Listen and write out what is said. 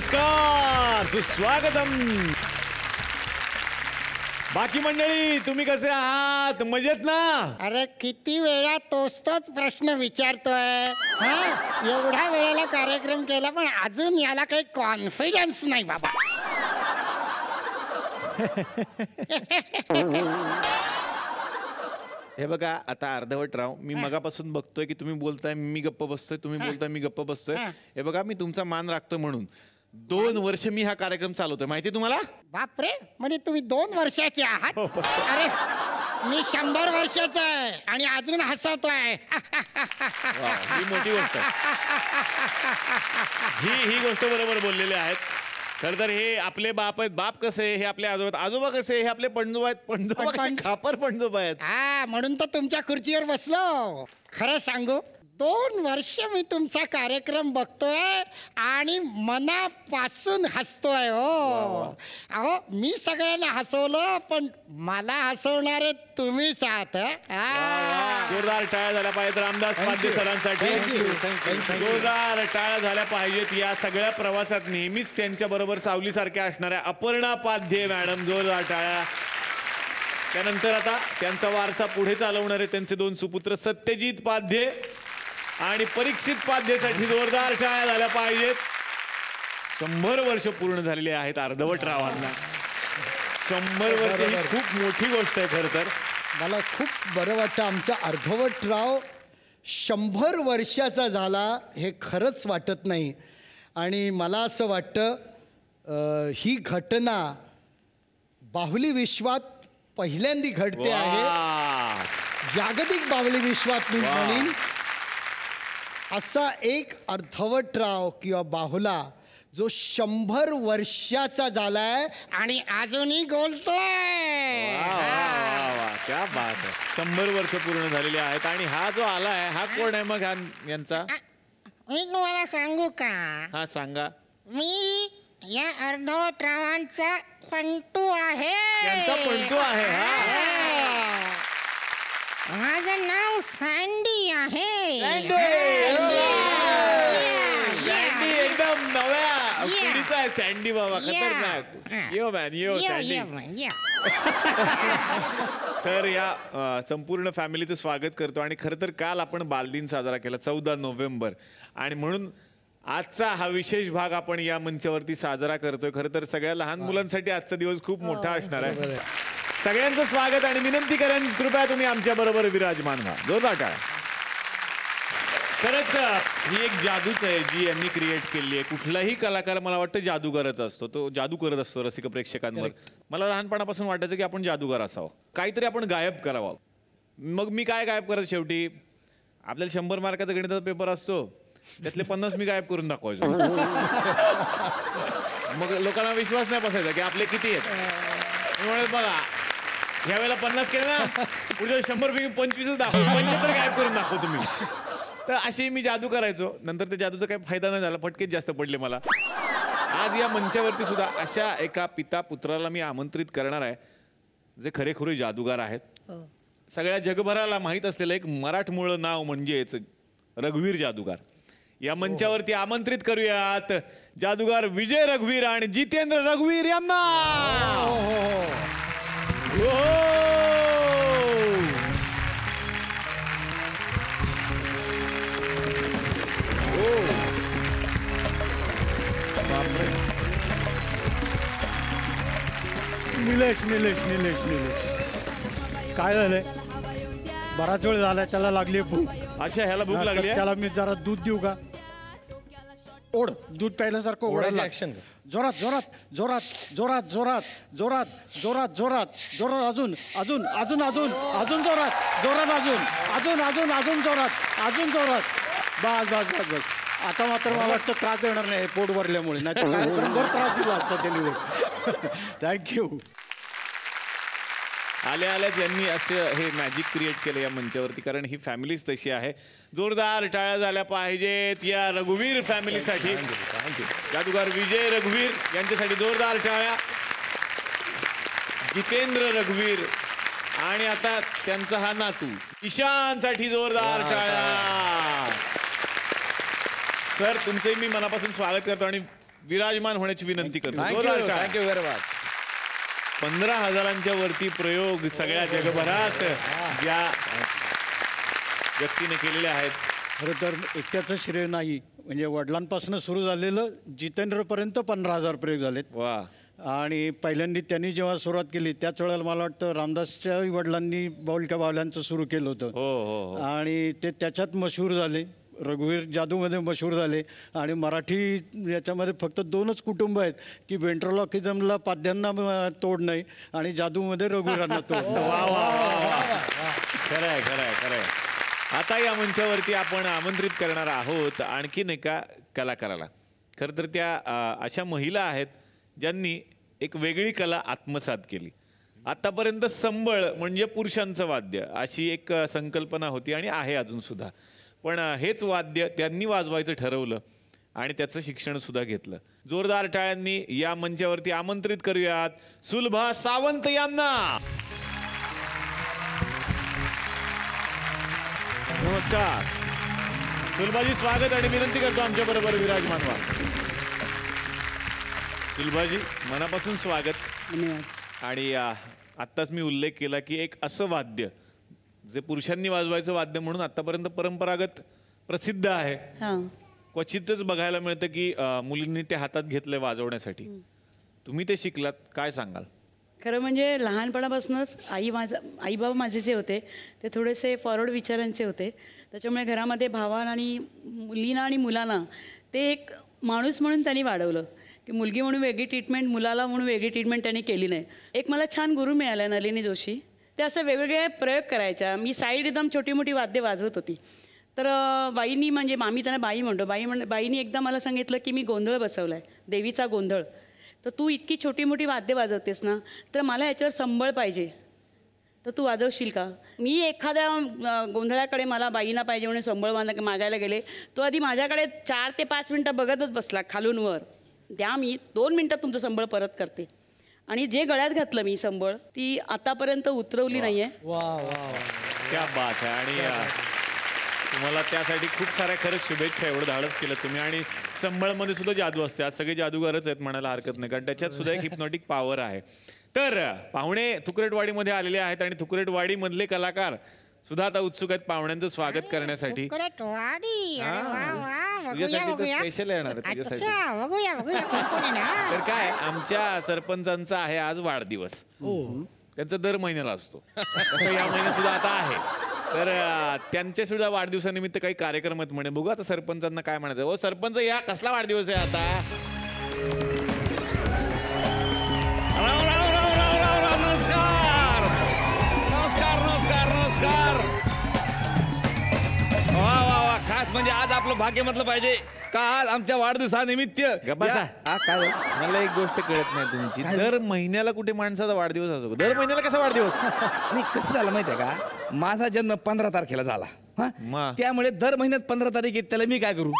नमस्कार, सुस्वागतम. बाकी मंडळी तुम्ही कसे आहात? मजेत ना? अरे किती वेळा तोच प्रश्न विचारतोय. हा, एवढ्या वेळेला कार्यक्रम केला पण अजून याला काही कॉन्फिडन्स नाही बाबा. हे बघा, आता अर्धवट राव. मी मगापासून बघतोय की तुम्ही बोलताय, मी गप्प बसतोय, तुम्ही बोलताय, मी गप्प बसतोय. हे बघा, मी तुमचा मान राखतो म्हणून 2 वर्ष मी हा कार्यक्रम चालवतोय. माहिती तुम्हाला? बापरे, म्हणजे तुम्ही 2 वर्षाचे आहात? अरे मी 100 वर्षाचा आहे आणि अजून हसवतोय. ही मोठी गोष्ट आहे. ही गोष्ट बरोबर बोललेली आहेत. खर तर हे आपले बाप आहेत. बाप कसे? हे आपले आजोबा. आजोबा कसे? हे आपले पणजोबा आहेत. पणजोबा खापर पणजोबा आहेत. हा, म्हणून तर तुमच्या खुर्चीवर बसलो. खरं सांगू, 2 वर्ष मी तुमचा कार्यक्रम बघतोय आणि मनापासून हसतोय. हो अहो, मी सगळ्यांना हसवलं पण मला हसवणारे तुम्हीच आहात. जोरदार टाळ्या झाल्या पाहिजेत रामदास पाध्ये सरांसाठी. जोरदार टाळ्या झाल्या पाहिजेत या सगळ्या प्रवासात नेहमीच त्यांच्या बरोबर सावलीसारख्या असणाऱ्या अपर्णा पाध्ये मॅडम. जोरदार टाळ्या. त्यानंतर आता त्यांचा वारसा पुढे चालवणारे त्यांचे 2 सुपुत्र सत्यजित पाध्ये आणि परीक्षित पाध्येसाठी जोरदार टाळ्या झाल्या पाहिजेत. 100 वर्ष पूर्ण झालेली आहेत अर्धवट रावांना. 100 वर्ष ही खूप मोठी गोष्ट आहे. खरं तर मला खूप बरं वाटतं. आमचा अर्धवट राव 100 वर्षाचा झाला हे खरंच वाटत नाही. आणि मला असं वाटतं ही घटना बाहुली विश्वात पहिल्यांदी घडते आहे. जागतिक बाहुली विश्वात मी म्हणेन असा एक अर्धवटराव किंवा बाहुला जो 100 वर्षाचा झालाय आणि अजूनही बोलतोय. क्या बात आहे. 100 वर्ष पूर्ण झालेली आहेत. आणि हा जो आलाय हा कोण आहे मग? यांचा मी तुम्हाला सांगू का? हा सांगा. मी या अर्धवटरावांचा पंटू आहे. यांचा पंटू आहे. माझं नाव सँडी आहे. सँडी एकदम नव्या पिढीचा आहे. सँडी बाबा खतरनाक. यो मॅन यो सँडी. तर या संपूर्ण फॅमिलीचं स्वागत करतो. आणि खरं तर काल आपण बालदिन साजरा केला 14 नोव्हेंबर. आणि म्हणून आजचा हा विशेष भाग आपण या मंचावरती साजरा करतोय. खरं तर सगळ्या लहान मुलांसाठी आजचा दिवस खूप मोठा असणार आहे. सगळ्यांचं स्वागत आणि विनंती करेन कृपया तुम्ही आमच्या बरोबर विराजमान व्हा. जोरदार टाळ्या. खरंच ही एक जादूच आहे जी यांनी क्रिएट केली आहे. कुठलाही कलाकार मला वाटतं जादूगारच असतो. तो जादू करत असतो रसिक प्रेक्षकांवर. मला लहानपणापासून वाटायचं की आपण जादूगार असावं, काहीतरी आपण गायब करावं. मग मी काय गायब करत शेवटी आपल्याला 100 मार्काचा गणिताचा पेपर असतो, त्यातले 50 मी गायब करून दाखवायचो. मग लोकांना विश्वास नाही बसायचा की आपले किती आहेत. म्हणून बघा ह्या वेळेला 50 केले ना, पुढे 100 पैकी 25 दाखव, 75 गायब करून दाखव तुम्ही. तर अशी मी जादू करायचो. नंतर त्या जादूचा काही फायदा नाही झाला, फटकेच जास्त पडले मला. आज या मंचावरती सुद्धा अशा एका पिता पुत्राला मी आमंत्रित करणार आहे जे खरेखुरे जादूगार आहेत. सगळ्या जगभराला माहीत असलेलं एक मराठमोळं नाव म्हणजेच रघुवीर जादूगार. या मंचावरती आमंत्रित करूयात जादूगार विजय रघुवीर आणि जितेंद्र रघुवीर यांना. निलेश निलेश निलेश निलेश काय झालंय? बराच वेळ झालाय, त्याला लागली भूक. अच्छा, ह्याला भूक लागली. त्याला मी जरा दूध देऊ का? ओढ, दूध प्यायल्यासारखं ओढायला. जोरात जोरात जोरात जोरात जोरात जोरात जोरात जोरात जोरात अजून अजून अजून अजून अजून जोरात जोरात अजून अजून अजून अजून जोरात अजून जोरात. बस बस बस बस. आता मात्र मला वाटतं त्रास देणार नाही पोट भरल्यामुळे, नाही तर कार्यक्रमभर त्रास दिला असता त्यांनी. थँक्यू. आल्या आल्याच यांनी असं हे मॅजिक क्रिएट केलं या मंचावरती, कारण ही फॅमिलीच तशी आहे. जोरदार टाळ्या झाल्या पाहिजेत या रघुवीर फॅमिलीसाठी. जादूगार विजय रघुवीर यांच्यासाठी जोरदार टाळ्या. जितेंद्र रघुवीर आणि आता त्यांचा हा नातू ईशानसाठी जोरदार टाळ्या. सर, तुमचंही मी मनापासून स्वागत करतो आणि विराजमान होण्याची विनंती करतो. Thank you very much. 15,000 वरती प्रयोग सगळ्या जगभरात ज्या व्यक्तीने केलेले आहेत. खरं तर एकट्याचं श्रेय नाही, म्हणजे वडिलांपासून सुरू झालेलं जितेंद्रपर्यंत 15,000 प्रयोग झालेत. वा. आणि पहिल्यांदा त्यांनी जेव्हा सुरुवात केली त्याच वेळेला मला वाटतं रामदासच्या वडिलांनी बाहुलिका बाहुल्यांचं सुरू केलं होतं. हो. आणि ते त्याच्यात मशहूर झाले. रघुवीर जादूमध्ये मशहूर झाले. आणि मराठी याच्यामध्ये फक्त 2च कुटुंब आहेत की वेंट्रोलॉकिझमला पाद्यांना तोड नाही आणि जादूमध्ये रघुवीरांना तोड नाही. खरंय. आता या मंचावरती आपण आमंत्रित करणार आहोत आणखीन एका कलाकाराला. खरं तर त्या अशा महिला आहेत ज्यांनी एक वेगळी कला आत्मसात केली. आतापर्यंत संबळ म्हणजे पुरुषांचं वाद्य अशी एक संकल्पना होती आणि आहे अजून सुद्धा. पण हेच वाद्य त्यांनी वाजवायचं ठरवलं आणि त्याचं शिक्षण सुद्धा घेतलं. जोरदार टाळ्यांनी या मंचावरती आमंत्रित करूयात सुलभा सावंत यांना. नमस्कार सुलभाजी, स्वागत आणि विनंती करतो आमच्या बरोबर विराजमान व्हा. सुलभाजी, मनापासून स्वागत. आणि आत्ताच मी उल्लेख केला की एक असं वाद्य जे पुरुषांनी वाजवायचं वाद्य म्हणून आतापर्यंत परंपरागत प्रसिद्ध आहे. क्वचितच बघायला मिळतं की मुलींनी ते हातात घेतलंय वाजवण्यासाठी. तुम्ही ते शिकलात, काय सांगाल? खरं म्हणजे लहानपणापासूनच आई बाबा माझे जे होते ते थोडेसे फॉरवर्ड विचारांचे होते. त्याच्यामुळे घरामध्ये भावांना आणि मुलींना आणि मुलांना ते एक माणूस म्हणून त्यांनी वाढवलं की मुलगी म्हणून वेगळी ट्रीटमेंट, मुलाला म्हणून वेगळी ट्रीटमेंट त्यांनी केली नाही. एक मला छान गुरु मिळाला नलिनी जोशी. ते असं वेगवेगळे प्रयोग करायच्या. मी साईड एकदम छोटी मोठी वाद्य वाजवत होती. तर बाईंनी, म्हणजे आम्ही त्यांना बाई म्हणतो, बाईंनी एकदा मला सांगितलं की मी गोंधळ बसवला आहे, देवीचा गोंधळ. तर तू इतकी छोटी मोठी वाद्य वाजवतेस ना, तर मला याच्यावर संबळ पाहिजे, तर तू वाजवशील का? मी एखाद्या गोंधळाकडे मला बाईंना पाहिजे म्हणून संबळ मागायला गेले. तो आधी माझ्याकडे 4 ते 5 मिनटं बघतच बसला खालून वर. द्या, मी 2 मिनटात तुमचं संबळ परत करते. आणि जे गळ्यात घातलं मी संबळ, ती आतापर्यंत उतरवली नाही आहे. क्या बात आहे. आणि तुम्हाला त्यासाठी खूप साऱ्या खरंच शुभेच्छा. एवढं धाडस केलं तुम्ही. आणि संबळमध्ये सुद्धा जादू असते. आज सगळे जादूगारच आहेत म्हणायला हरकत नाही, कारण त्याच्यात सुद्धा एक हिप्नॉटिक पॉवर आहे. तर पाहुणे थुकरेटवाडीमध्ये आलेले आहेत आणि थुकरेटवाडीमधले कलाकार सुद्धा आता उत्सुक आहेत पाहुण्यांचं स्वागत करण्यासाठी. तुझ्यासाठी स्पेशल येणार आहे तुझ्यासाठी. तर काय, आमच्या सरपंचांचा आहे आज वाढदिवस. त्यांचा दर महिन्याला असतो, तसं या महिन्यात सुद्धा आता आहे. तर त्यांच्या सुद्धा वाढदिवसानिमित्त काही कार्यक्रम आहेत म्हणे. बघू आता सरपंचांना काय म्हणायचं. हो सरपंच, या कसला वाढदिवस आहे आता? नमस्कार. वा. खास म्हणजे आज आपलं भाग्य म्हटलं पाहिजे का आज आमच्या वाढदिवसानिमित्त. काय मला एक गोष्ट कळत नाही तुमची. दर महिन्याला कुठे माणसाचा वाढदिवस असतो? दर महिन्याला कसा वाढदिवस? नाही, कसं झालं माहितीये का, माझा जन्म 15 तारखेला झाला. त्यामुळे दर महिन्यात 15 तारीख येत, त्याला मी काय करू?